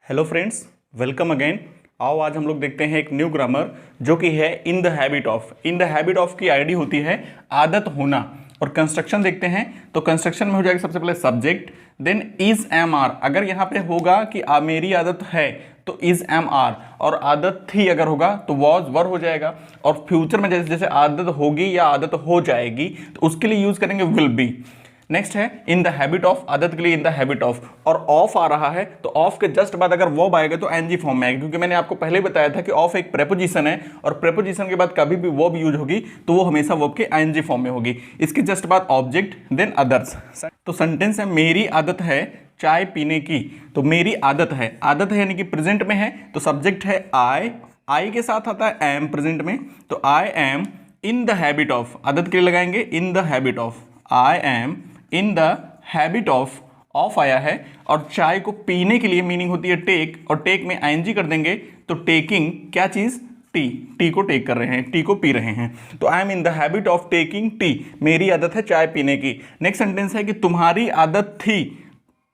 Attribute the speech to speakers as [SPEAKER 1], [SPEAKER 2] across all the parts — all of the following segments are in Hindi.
[SPEAKER 1] Hello friends, welcome again. आओ आज हम लोग देखते हैं एक न्यू ग्रामर जो कि है in the habit of. In the habit of की आईडी होती है आदत होना। और कंस्ट्रक्शन देखते हैं तो कंस्ट्रक्शन में हो जाएगा सबसे पहले subject, then is M R. अगर यहाँ पे होगा कि मेरी आदत है तो इज एम आर, और आदत थी अगर होगा तो वॉज वर हो जाएगा। और फ्यूचर में जैसे जैसे आदत होगी या आदत हो जाएगी तो उसके लिए यूज करेंगे विल बी। नेक्स्ट है इन द हैबिट ऑफ, आदत के लिए इन द हैबिट ऑफ। और ऑफ आ रहा है तो ऑफ के जस्ट बाद अगर वर्ब आएगा तो एनजी फॉर्म में आएगा, क्योंकि मैंने आपको पहले बताया था कि ऑफ एक प्रेपोजिशन है और प्रेपोजिशन के बाद कभी भी वर्ब यूज होगी तो वो हमेशा वर्ब के एनजी फॉर्म में होगी। इसके जस्ट बाद ऑब्जेक्ट, देन अदर्स। तो सेंटेंस है मेरी आदत है चाय पीने की। तो मेरी आदत है, आदत है यानी कि प्रेजेंट में है तो सब्जेक्ट है आई के साथ आता है एम प्रेजेंट में, तो I am in the habit of. आदत के लिए लगाएंगे in the habit of, I am in the habit of आया है। और चाय को पीने के लिए मीनिंग होती है टेक, और टेक में आईएनजी कर देंगे तो टेकिंग क्या चीज, टी को टेक कर रहे हैं, टी को पी रहे हैं। तो I am in the habit of taking tea, मेरी आदत है चाय पीने की। नेक्स्ट सेंटेंस है कि तुम्हारी आदत थी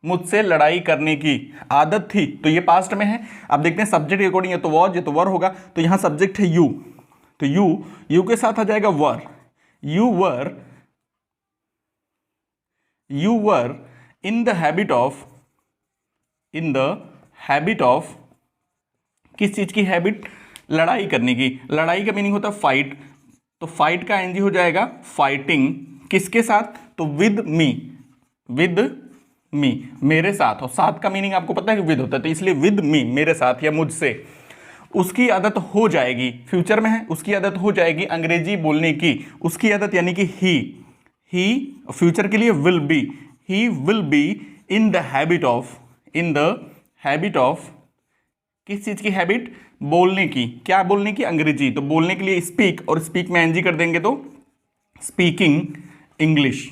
[SPEAKER 1] मुझसे लड़ाई करने की। आदत थी तो ये पास्ट में है। अब देखते हैं सब्जेक्ट के अकॉर्डिंग, ये तो वॉज, ये तो वर होगा। तो यहां सब्जेक्ट है यू, तो यू के साथ आ जाएगा वर। You were in the habit of किस चीज की हैबिट, लड़ाई करने की। लड़ाई का मीनिंग होता है फाइट, तो फाइट का एनजी हो जाएगा फाइटिंग। किसके साथ, तो विद मी, मेरे साथ। और साथ का मीनिंग आपको पता है कि विद होता है, तो इसलिए विद मी, मेरे साथ या मुझसे। उसकी आदत हो जाएगी, फ्यूचर में है, उसकी आदत हो जाएगी अंग्रेजी बोलने की। उसकी आदत यानी कि ही फ्यूचर के लिए will be, he will be in the habit of किस चीज की हैबिट, बोलने की। क्या बोलने की, अंग्रेजी। तो बोलने के लिए स्पीक, और स्पीक में एनजी कर देंगे तो speaking English.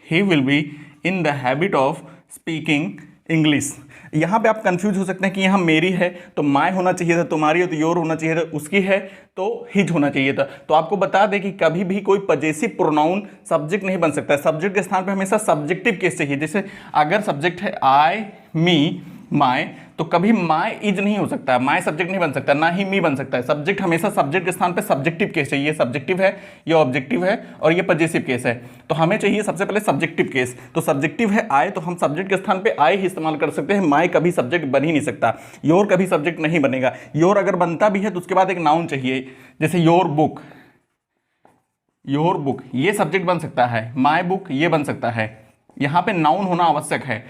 [SPEAKER 1] He will be in the habit of speaking English. यहाँ पे आप कंफ्यूज हो सकते हैं कि यहाँ मेरी है तो माय होना चाहिए था, तुम्हारी है तो योर होना चाहिए था, उसकी है तो हिज होना चाहिए था। तो आपको बता दें कि कभी भी कोई पजेसिव प्रोनाउन सब्जेक्ट नहीं बन सकता है। सब्जेक्ट के स्थान पे हमेशा सब्जेक्टिव केस चाहिए। जैसे अगर सब्जेक्ट है आई, मी, माय, तो कभी माय इज नहीं हो सकता, माय सब्जेक्ट नहीं बन सकता, ना ही मी बन सकता है। सब्जेक्ट हमेशा सब्जेक्ट के स्थान पे सब्जेक्टिव केस चाहिए। सब्जेक्टिव है, ये ऑब्जेक्टिव है, और ये पजेसिव केस है। तो हमें चाहिए सबसे पहले सब्जेक्टिव केस। तो सब्जेक्टिव है आई, तो हम सब्जेक्ट के स्थान पे आई ही इस्तेमाल कर सकते हैं। माय कभी सब्जेक्ट बन ही नहीं सकता। योर कभी सब्जेक्ट नहीं बनेगा। योर अगर बनता भी है तो उसके बाद एक नाउन चाहिए, जैसे योर बुक ये सब्जेक्ट बन सकता है, माय बुक ये बन सकता है। यहाँ पे नाउन होना आवश्यक है,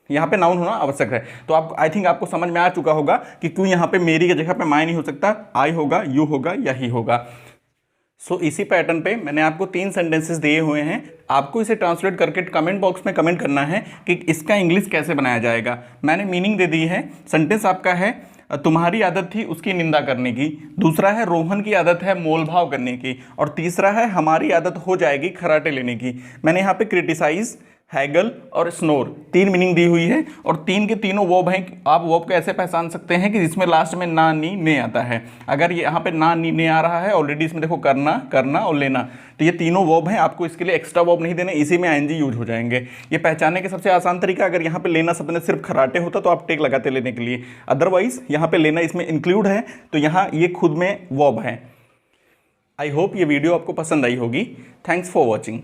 [SPEAKER 1] यहाँ पे नाउन होना आवश्यक है। तो आप आई थिंक आपको समझ में आ चुका होगा कि क्यों यहाँ पे मेरी की जगह पे माय नहीं हो सकता, आई होगा, यू होगा या ही होगा। सो इसी पैटर्न पे मैंने आपको 3 सेंटेंसेस दिए हुए हैं। आपको इसे ट्रांसलेट करके कमेंट बॉक्स में कमेंट करना है कि इसका इंग्लिश कैसे बनाया जाएगा। मैंने मीनिंग दे दी है। सेंटेंस आपका है तुम्हारी आदत थी उसकी निंदा करने की। दूसरा है रोहन की आदत है मोलभाव करने की। और तीसरा है हमारी आदत हो जाएगी खराटे लेने की। मैंने यहाँ पे क्रिटिसाइज, हैगल और स्नोर 3 मीनिंग दी हुई है, और 3 के तीनों वर्ब हैं। आप वर्ब को ऐसे पहचान सकते हैं कि जिसमें लास्ट में ना, नी, ने आता है। अगर ये यहाँ पे ना, नी, ने आ रहा है ऑलरेडी, इसमें देखो करना और लेना, तो ये तीनों वर्ब हैं। आपको इसके लिए एक्स्ट्रा वर्ब नहीं देने, इसी में आईएनजी यूज हो जाएंगे। ये पहचानने के सबसे आसान तरीका, अगर यहाँ पे लेना शब्द में सिर्फ खराटे होता तो आप टेक लगाते लेने के लिए। अदरवाइज यहाँ पे लेना इसमें इंक्लूड है, तो यहाँ ये खुद में वर्ब है। आई होप ये वीडियो आपको पसंद आई होगी। Thanks for watching.